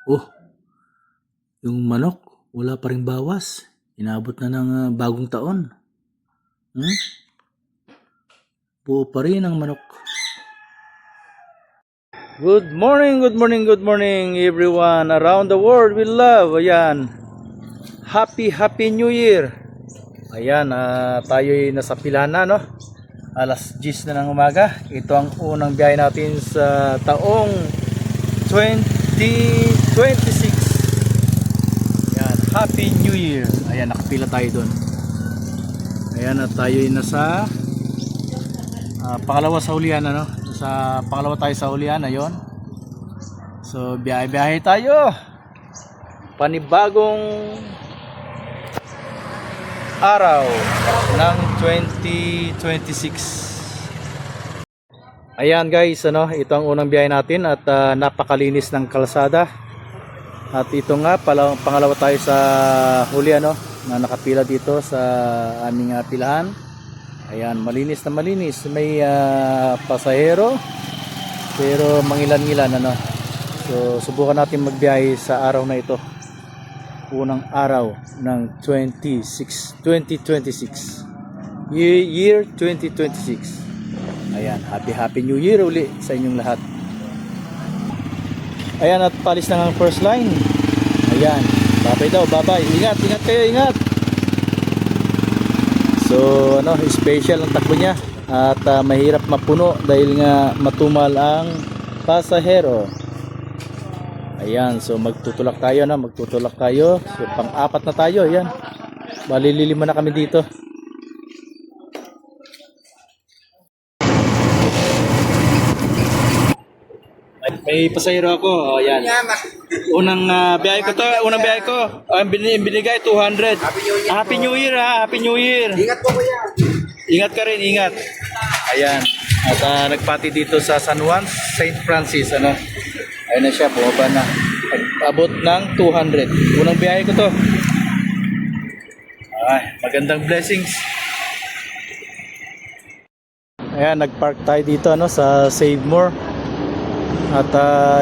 Oh, yung manok, wala pa ring bawas. Inabot na ng bagong taon. Hmm? Buo pa rin ang manok. Good morning, good morning, good morning everyone around the world with love. Ayan. Happy New Year. Ayan, tayo'y nasa pilahan na, no? Alas 10 na ng umaga. Ito ang unang biyahe natin sa taong 2026. Ayan, Happy New Year. Ayan, nakapila tayo doon. Ayan, at tayo'y nasa pangalawa sa hulihan, ano? Sa pangalawa tayo sa hulihan, ayun. So, biyahe-biyahe tayo. Panibagong araw ng 2026. Ayan guys, ano, ito ang unang biyahe natin at napakalinis ng kalsada. At ito nga, pangalawa tayo sa huli, ano, na nakapila dito sa aming pilahan. Ayan, malinis na malinis. May pasahero, pero mangilan-ngilan, ano. So, subukan natin magbiyahe sa araw na ito. Unang araw ng 2026. Year 2026. Ayan, happy New Year uli sa inyong lahat. Ayan, at palis na ang first line. Ayan, babay daw, babay. Ingat kayo, ingat. So, ano, special ang takbo niya. At mahirap mapuno dahil nga matumal ang pasahero. Ayan, so magtutulak tayo, no? Magtutulak tayo. So, pang-apat na tayo, ayan. Malililima na kami dito. May pasahero ako. Oh, ayan. Unang biyahe ko to, unang biyahe ko. Ang binigay 200. Happy New Year, ha. Happy New Year. Ingat po kuya. Ingat ka rin, ingat. Ayan. At nagpati dito sa San Juan, St. Francis, ano. Ayun na siya, bumaba na. Abot ng 200. Unang biyahe ko to. Ay, magandang blessings. Ayan, nagpark tayo dito, ano, sa Save More. At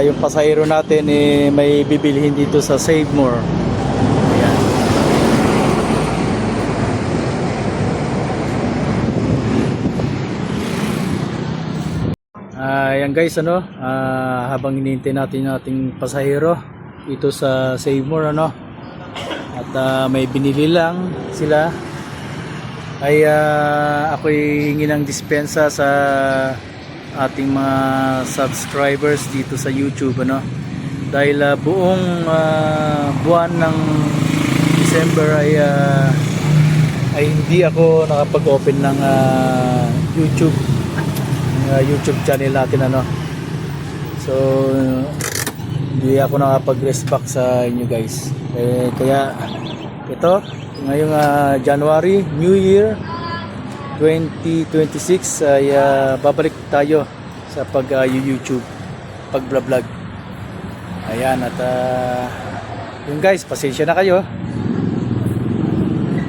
yung pasahero natin may bibilhin dito sa Save More. Ayan. Ayan guys, ano, habang hinihintay natin yung ating pasahero dito sa Save More, ano, at may binili lang sila, ay ako'y hingi ng dispensa sa ating mga subscribers dito sa YouTube, ano, dahil buong buwan ng December ay hindi ako nakapag-open ng YouTube channel natin, ano. So hindi ako nakapag-rest back sa inyo guys, kaya ito ngayong January New Year 2026 ay babalik tayo sa pag-YouTube, pag-vlog. Ayan, at yun guys, pasensya na kayo.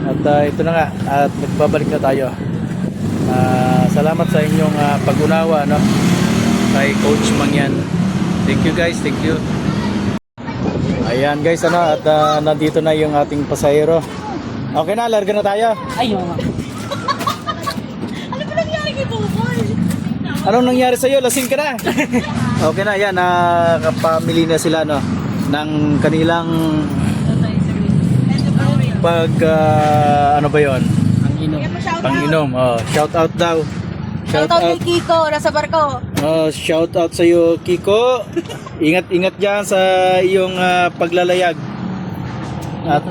At ito na nga, at magbabalik na tayo. Salamat sa inyong pag-unawa, no, kay Coach Mangyan. Thank you guys, thank you. Ayan guys, ano, at nandito na yung ating pasahero. Okay na, larga na tayo. Ayun. Anong nangyari sa'yo? Lasing ka na? Okay na, yan. Kapamili na sila, no, ng kanilang ano ba yon? Pang-inom. Oh, shout out daw. Shout out kay Kiko, nasa barko. Oh, shout out sa iyo, Kiko. Ingat-ingat diyan sa iyong paglalayag. At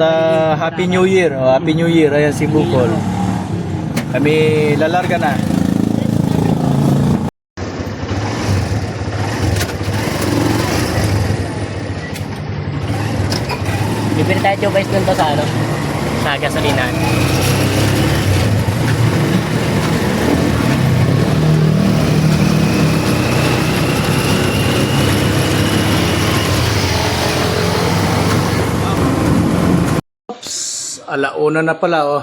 Happy New Year. Oh, Happy New Year. Ayan si Bukol. Kami lalarga na. Bibili tayo guys dun to sa ano, sa gasolinan. Alauna na pala, oh.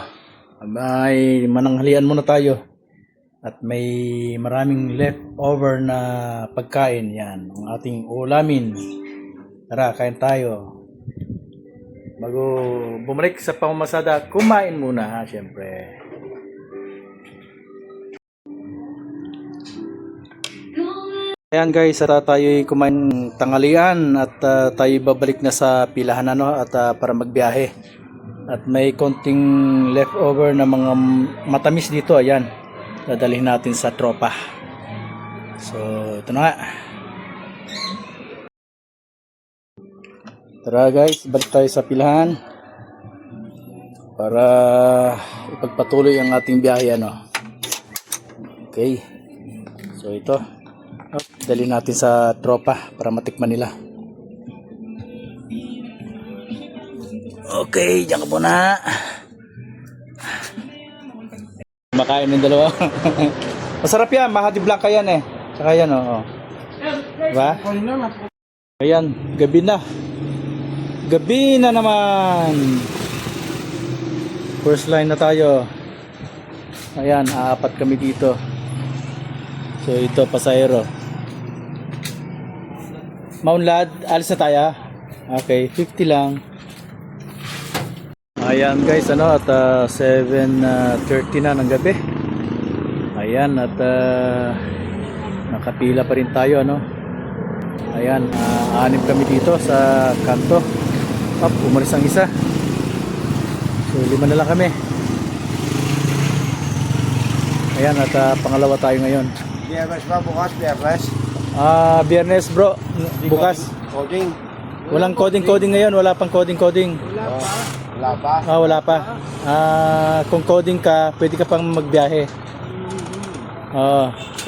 May mananghalian muna tayo. At may maraming leftover na pagkain. Yan, ang ating ulamin. Tara, kain tayo. Bago bumalik sa pamamasada, kumain muna ha, syempre. Ayan guys, at tayo'y kumain tanghalian at tayo babalik na sa pilahan at para magbiyahe. At may konting leftover na mga matamis dito, ayan. Dadalhin natin sa tropa. So, ito na nga. Tara guys, balik tayo sa pilahan para ipagpatuloy ang ating biyahe Okay. So ito. Dali natin sa tropa para matikman nila. Okay, diyan ka muna. Makain ng dalawa. Masarap yan, Mahati Blanca yan eh. Tsaka yan Diba? Ayan, gabi na. Gabi na naman. First line na tayo. Ayan, aapat kami dito. So ito, pasahero. Mount Lad, alis na tayo. Okay, 50 lang. Ayan guys, at 7:30 na ng gabi. Ayan, at nakapila pa rin tayo, Ayan, 6 kami dito sa kanto. Umalis ang isa. So 5 na lang kami. Ayan, at pangalawa tayo ngayon. Biyernes ba bukas? Biyernes? Biyernes bro, bukas. Coding? Walang coding ngayon, wala pang coding. Wala pa? Wala pa. Kung coding ka, pwede ka pang magbiyahe.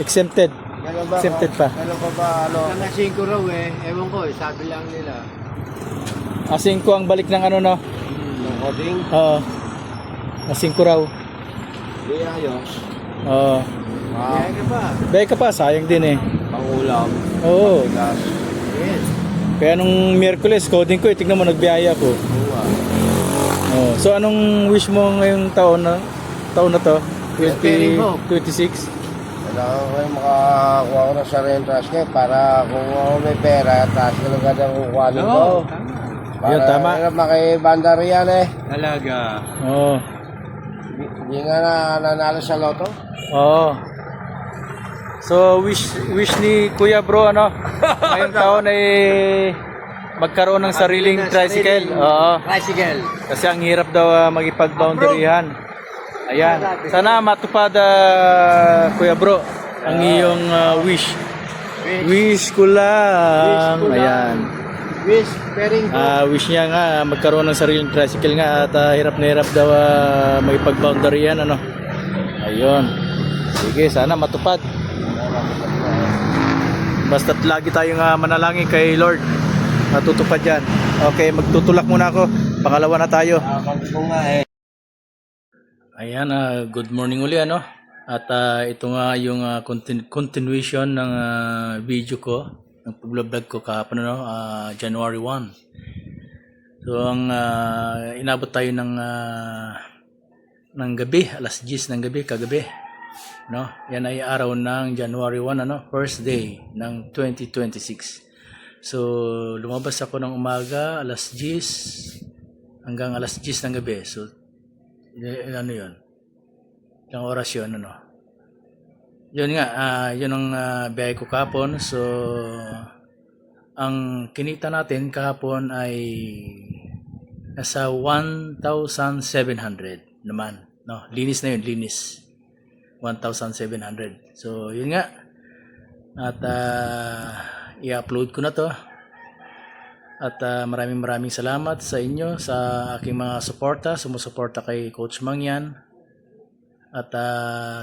Exempted. Ganun ba? Accepted pa. Ganun pa ba? Sana 5 raw ewan ko sabi lang nila. 5 ang balik ng Ng coding? Oo. 5 raw. Di ayos. Oo. Kaya ka ba? Baya ka pa, sayang din eh. Pangulam. Oo. Gas. Yes. Kaya nung Miyerkules, coding ko, tignan mo, nagbiyaya ako. So anong wish mo ngayong taon na to? Preparing ho. 26? Kailangan ko makakuha ko ng sarili trust ngayon para kung may pera, taas ka lang ganda kukuha nito. Yun, tama. Para makibanda riyan Talaga. Oo. Hindi nga nanalo sa loto. Oo. So wish ni Kuya Bro ngayong taon ay magkaroon ng sariling tricycle. Oo. Tricycle. Kasi ang hirap daw magipag-boundaryhan. Ayan. Sana matupad Kuya Bro ang iyong wish. Wish ko lang. Ayan. Wish, pairing Wish niya nga magkaroon ng sariling tricycle nga at hirap na hirap daw magipag-boundaryhan Ayun. Sige, sana matupad. Basta't lagi tayong manalangin kay Lord. Matutupad yan. Okay, magtutulak muna ako. Pangalawa na tayo. Ayan, good morning uli At ito nga yung continuation ng video ko, ng pag-vlog ko kahapon January 1. So ang inabot tayo ng gabi, alas 10 ng gabi kagabi. Yan ay araw ng January 1 first day ng 2026. So lumabas ako ng umaga alas 10 hanggang alas 10 ng gabi. So yun? Ilang oras yun Yun nga, yun ang biyahe ko kahapon. So ang kinita natin kahapon ay nasa 1,700 naman. Linis na yun, linis. 1,700. So yun nga. At i-upload ko na to. At maraming salamat sa inyo, sa aking mga sumusuporta kay Coach Mangyan. At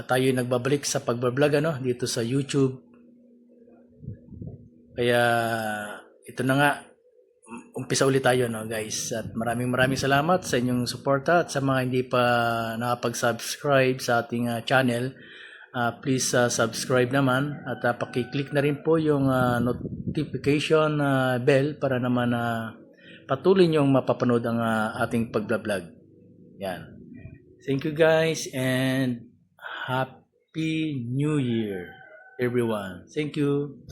tayo nagbabalik sa pagbablog dito sa YouTube. Kaya ito na nga, umpisa ulit tayo guys. At maraming salamat sa inyong suporta at sa mga hindi pa nakapag-subscribe sa ating channel. Please subscribe naman at paki-click na rin po yung notification bell para naman patuloy niyong mapapanood ang ating pagbablog. Yan. Thank you guys and Happy New Year everyone. Thank you.